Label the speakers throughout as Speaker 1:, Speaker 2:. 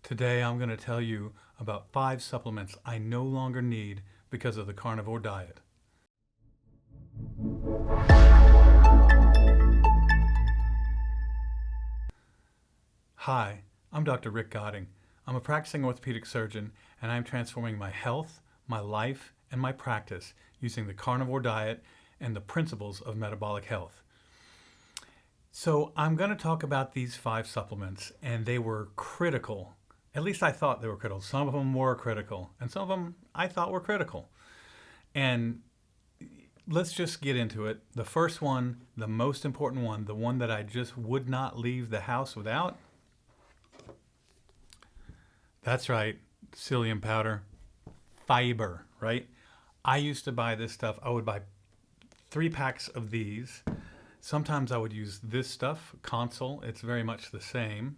Speaker 1: Today I'm going to tell you about 5 supplements I no longer need because of the carnivore diet. Hi, I'm Dr. Rick Godding. I'm a practicing orthopedic surgeon and I'm transforming my health, my life, and my practice using the carnivore diet and the principles of metabolic health. So I'm going to talk about these 5 supplements, and they were critical. At least I thought they were critical. Some of them were critical, and some of them I thought were critical. And let's just get into it. The first one, the most important one, the one that I just would not leave the house without, that's right, psyllium powder, fiber, right? I used to buy this stuff. I would buy 3 packs of these. Sometimes I would use this stuff, Consul. It's very much the same,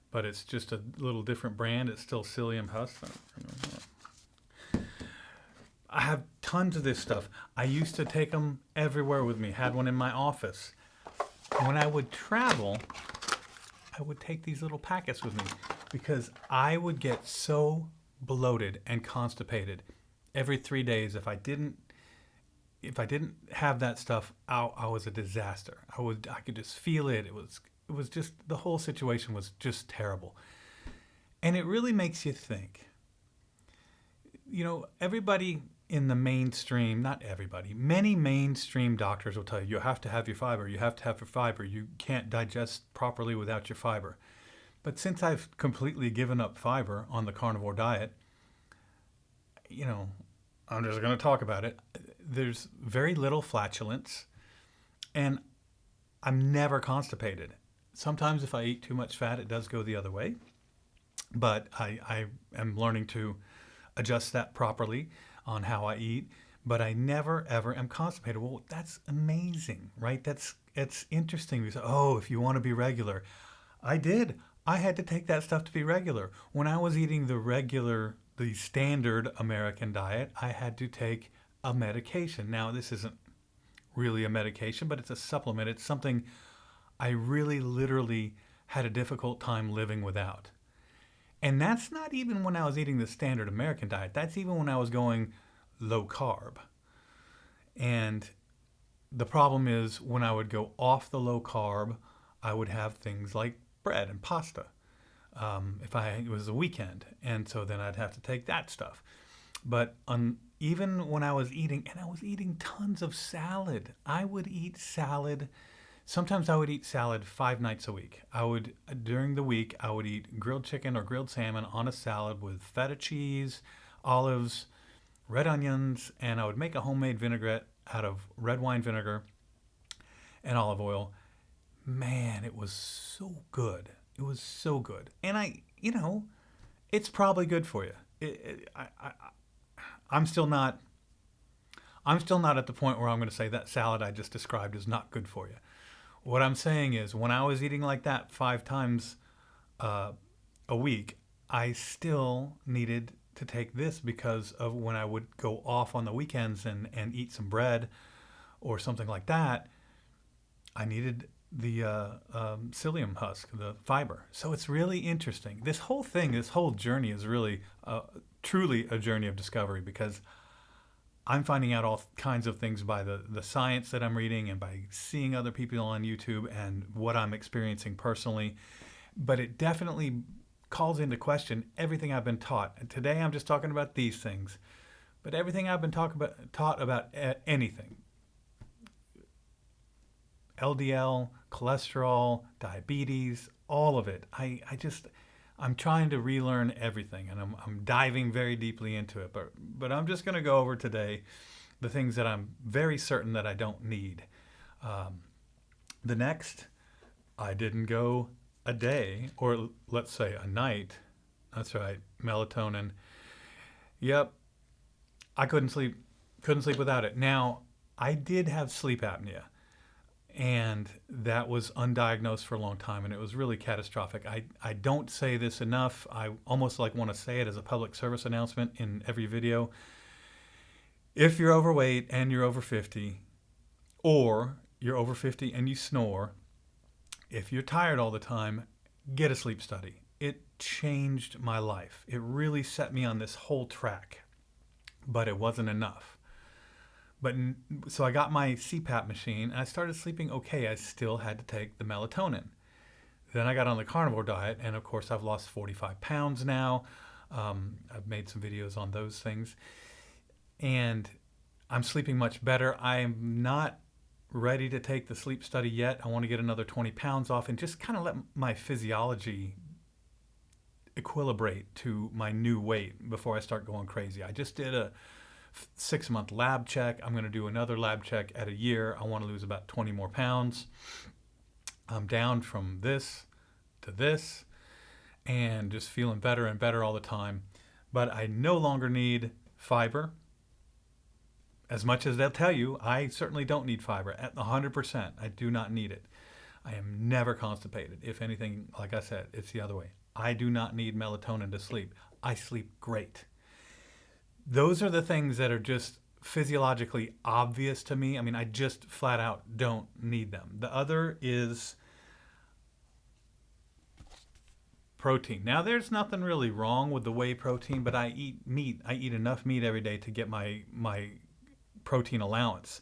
Speaker 1: but it's just a little different brand. It's still psyllium husk. I have tons of this stuff. I used to take them everywhere with me. Had one in my office. When I would travel, I would take these little packets with me because I would get so bloated and constipated every 3 days if I didn't have that stuff. I was a disaster. I could just feel it. It was just, the whole situation was just terrible. And it really makes you think. You know, everybody in the mainstream, not everybody, many mainstream doctors will tell you, you have to have your fiber. You have to have your fiber. You can't digest properly without your fiber. But since I've completely given up fiber on the carnivore diet, you know, I'm just going to talk about it. There's very little flatulence, and I'm never constipated. Sometimes if I eat too much fat, it does go the other way, but I am learning to adjust that properly on how I eat, but I never ever am constipated. Well, that's amazing, right? It's interesting. We say, oh, if you want to be regular. I did. I had to take that stuff to be regular. When I was eating the standard American diet, I had to take a medication. Now, this isn't really a medication, but it's a supplement. It's something I really literally had a difficult time living without. And that's not even when I was eating the standard American diet. That's even when I was going low carb. And the problem is when I would go off the low carb, I would have things like bread and pasta if it was a weekend. And so then I'd have to take that stuff. But even when I was eating tons of salad, I would eat salad. Sometimes I would eat salad 5 nights a week. During the week, I would eat grilled chicken or grilled salmon on a salad with feta cheese, olives, red onions, and I would make a homemade vinaigrette out of red wine vinegar and olive oil. Man, it was so good. It was so good. And it's probably good for you. I'm still not at the point where I'm going to say that salad I just described is not good for you. What I'm saying is when I was eating like that 5 times a week, I still needed to take this because of when I would go off on the weekends and eat some bread or something like that. I needed the psyllium husk, the fiber. So it's really interesting. This whole journey is really truly a journey of discovery because I'm finding out all kinds of things by the science that I'm reading and by seeing other people on YouTube and what I'm experiencing personally. But it definitely calls into question everything I've been taught. And today I'm just talking about these things. But everything I've been taught about anything. LDL, cholesterol, diabetes, all of it. I'm trying to relearn everything, and I'm diving very deeply into it. But I'm just going to go over today the things that I'm very certain that I don't need. The next, I didn't go a day, or let's say a night. That's right, melatonin. Yep, I couldn't sleep without it. Now, I did have sleep apnea. And that was undiagnosed for a long time, and it was really catastrophic. I don't say this enough. I almost want to say it as a public service announcement in every video. If you're overweight and you're over 50, or you're over 50 and you snore, if you're tired all the time, get a sleep study. it changed my life. It really set me on this whole track, but it wasn't enough. So I got my CPAP machine and I started sleeping okay. I still had to take the melatonin. Then I got on the carnivore diet, and of course I've lost 45 pounds now. I've made some videos on those things, and I'm sleeping much better. I'm not ready to take the sleep study yet. I want to get another 20 pounds off and just kind of let my physiology equilibrate to my new weight before I start going crazy. I just did a 6-month lab check. I'm going to do another lab check at a year. I want to lose about 20 more pounds. I'm down from this to this and just feeling better and better all the time. But I no longer need fiber. As much as they'll tell you, I certainly don't need fiber. At 100%, I do not need it. I am never constipated. If anything, like I said, it's the other way. I do not need melatonin to sleep. I sleep great. Those are the things that are just physiologically obvious to me. I mean, I just flat out don't need them. The other is protein. Now, there's nothing really wrong with the whey protein, but I eat meat. I eat enough meat every day to get my protein allowance.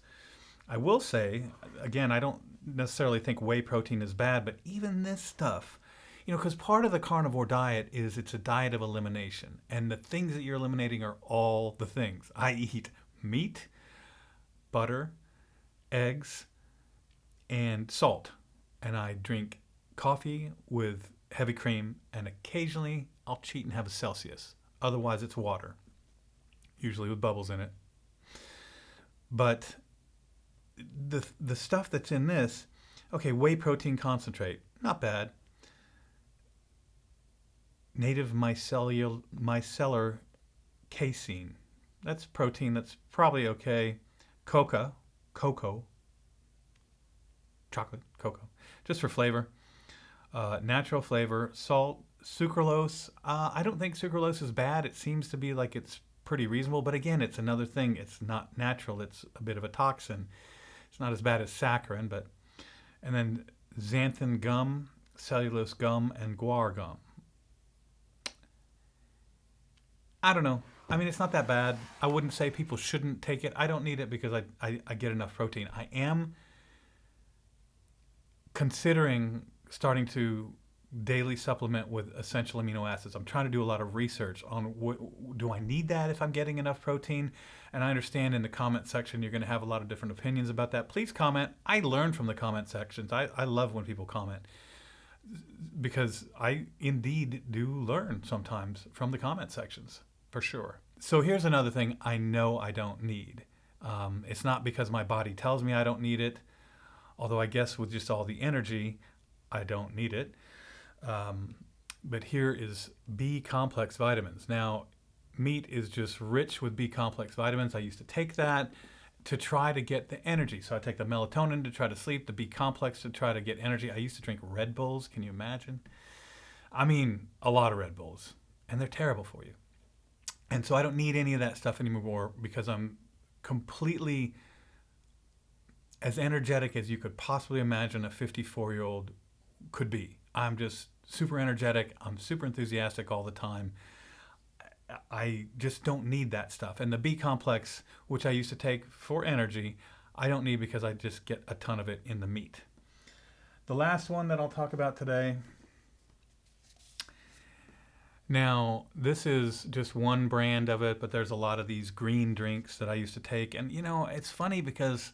Speaker 1: I will say, again, I don't necessarily think whey protein is bad, but even this stuff, because part of the carnivore diet is it's a diet of elimination. And the things that you're eliminating are all the things. I eat meat, butter, eggs, and salt. And I drink coffee with heavy cream, and occasionally I'll cheat and have a Celsius. Otherwise, it's water, usually with bubbles in it. But the stuff that's in this, okay, whey protein concentrate, not bad. Native micellar casein, that's protein that's probably okay. Cocoa, chocolate, cocoa, just for flavor. Natural flavor, salt, sucralose. I don't think sucralose is bad. It seems to be like it's pretty reasonable, but again, it's another thing. It's not natural. It's a bit of a toxin. It's not as bad as saccharin, and then xanthan gum, cellulose gum, and guar gum. I don't know. I mean, it's not that bad. I wouldn't say people shouldn't take it. I don't need it because I get enough protein. I am considering starting to daily supplement with essential amino acids. I'm trying to do a lot of research on do I need that if I'm getting enough protein? And I understand in the comment section you're going to have a lot of different opinions about that. Please comment. I learn from the comment sections. I love when people comment because I indeed do learn sometimes from the comment sections, for sure. So here's another thing I know I don't need. It's not because my body tells me I don't need it, although I guess with just all the energy, I don't need it. But here is B complex vitamins. Now, meat is just rich with B complex vitamins. I used to take that to try to get the energy. So I take the melatonin to try to sleep, the B complex to try to get energy. I used to drink Red Bulls. Can you imagine? I mean, a lot of Red Bulls, and they're terrible for you. And so I don't need any of that stuff anymore because I'm completely as energetic as you could possibly imagine a 54-year-old could be. I'm just super energetic. I'm super enthusiastic all the time. I just don't need that stuff. And the B complex, which I used to take for energy, I don't need because I just get a ton of it in the meat. The last one that I'll talk about today. Now, this is just one brand of it, but there's a lot of these green drinks that I used to take. And, it's funny because,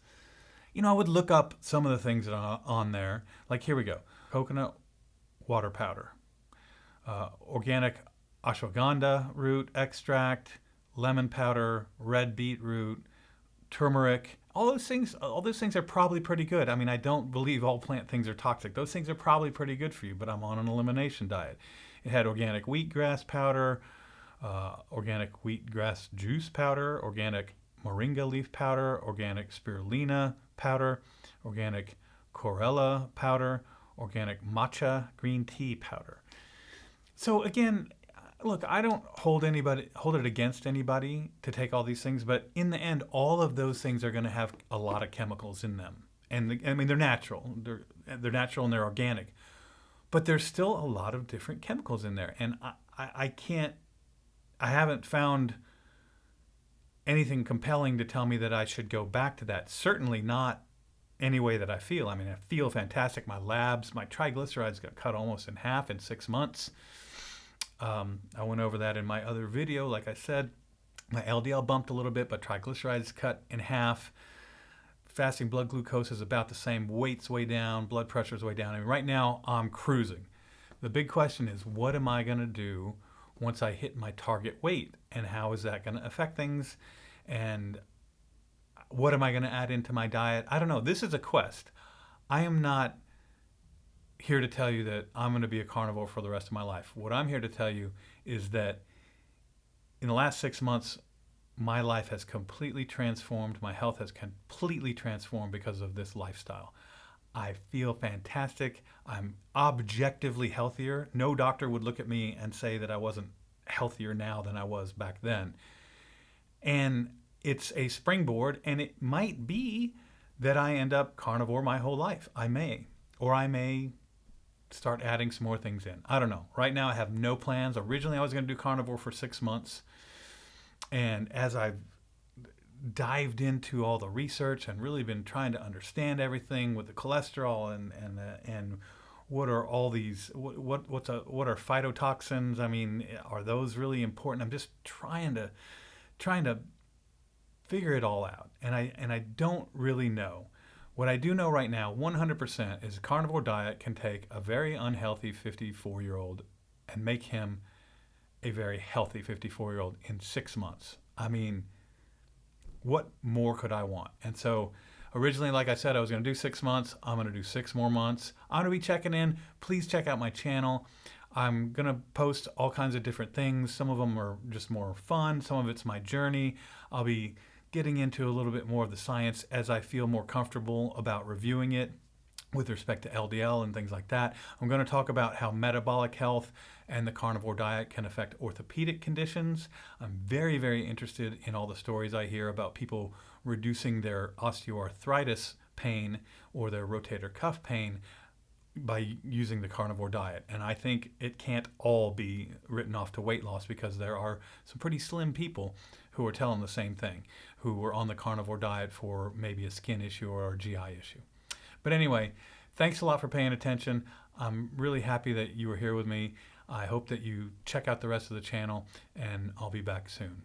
Speaker 1: I would look up some of the things that are on there. Like, here we go. Coconut water powder, organic ashwagandha root extract, lemon powder, red beetroot, turmeric. All those things are probably pretty good. I mean, I don't believe all plant things are toxic. Those things are probably pretty good for you, but I'm on an elimination diet. It had organic wheatgrass powder, organic wheatgrass juice powder, organic moringa leaf powder, organic spirulina powder, organic chlorella powder, organic matcha green tea powder. So again, look, I don't hold it against anybody to take all these things, but in the end, all of those things are going to have a lot of chemicals in them. And they're natural. They're natural and they're organic. but there's still a lot of different chemicals in there. And I haven't found anything compelling to tell me that I should go back to that. Certainly not any way that I feel. I mean, I feel fantastic. My labs, my triglycerides got cut almost in half in 6 months. I went over that in my other video. Like I said, my LDL bumped a little bit, but triglycerides cut in half. Fasting blood glucose is about the same. Weight's way down. Blood pressure's way down. I mean, right now I'm cruising. The big question is, what am I going to do once I hit my target weight? And how is that going to affect things? And what am I going to add into my diet? I don't know. This is a quest. I am not here to tell you that I'm going to be a carnivore for the rest of my life. What I'm here to tell you is that in the last 6 months, my life has completely transformed. My health has completely transformed because of this lifestyle. I feel fantastic. I'm objectively healthier. No doctor would look at me and say that I wasn't healthier now than I was back then. And it's a springboard, and it might be that I end up carnivore my whole life. I may. Or I may start adding some more things in. I don't know. Right now I have no plans. Originally I was going to do carnivore for 6 months. And as I've dived into all the research and really been trying to understand everything with the cholesterol and what are all these, what are phytotoxins? I mean, are those really important? I'm just trying to figure it all out. And I don't really know. What I do know right now, 100%, is a carnivore diet can take a very unhealthy 54-year-old and make him a very healthy 54-year-old in 6 months. I mean, what more could I want? And so originally, like I said, I was going to do 6 months. I'm going to do 6 more months. I'm going to be checking in. Please check out my channel. I'm going to post all kinds of different things. Some of them are just more fun. Some of it's my journey. I'll be getting into a little bit more of the science as I feel more comfortable about reviewing it with respect to LDL and things like that. I'm going to talk about how metabolic health and the carnivore diet can affect orthopedic conditions. I'm very, very interested in all the stories I hear about people reducing their osteoarthritis pain or their rotator cuff pain by using the carnivore diet. And I think it can't all be written off to weight loss, because there are some pretty slim people who are telling the same thing, who were on the carnivore diet for maybe a skin issue or a GI issue. But anyway, thanks a lot for paying attention. I'm really happy that you were here with me. I hope that you check out the rest of the channel, and I'll be back soon.